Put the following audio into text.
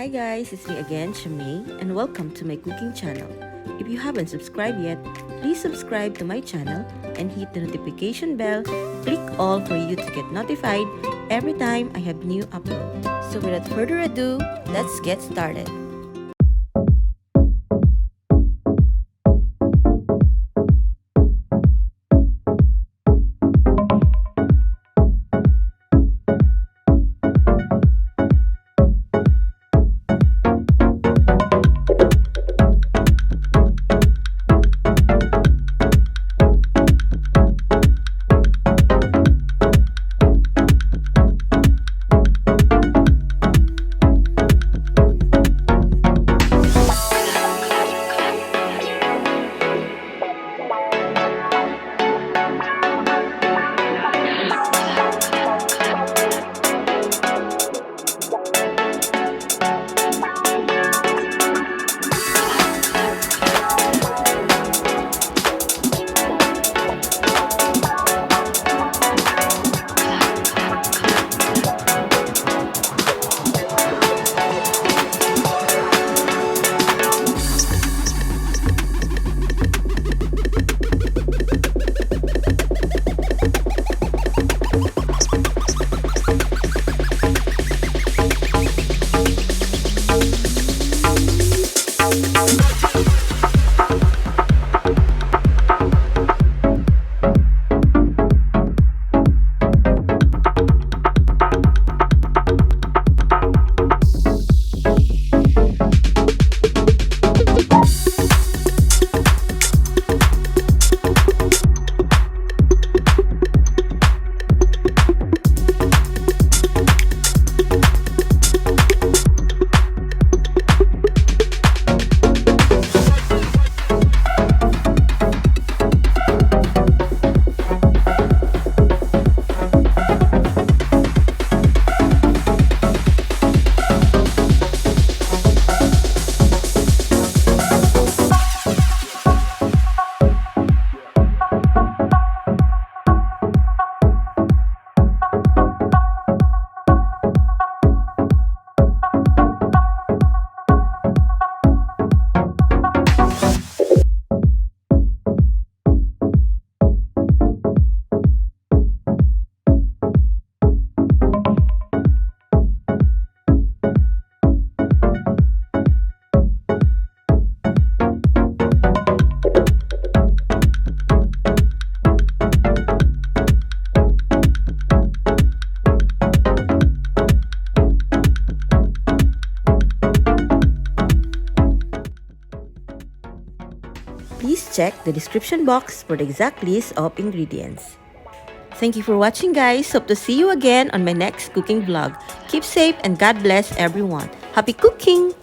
guys, it's me again, Shamay, and welcome to my cooking channel. If you haven't subscribed yet, please subscribe to my channel and hit the notification bell. Click all for you to get notified every time I have new upload. So without further ado, let's get started. Please check the description box for the exact list of ingredients. Thank you for watching, guys. Hope to see you again on my next cooking vlog. Keep safe and God bless everyone. Happy cooking!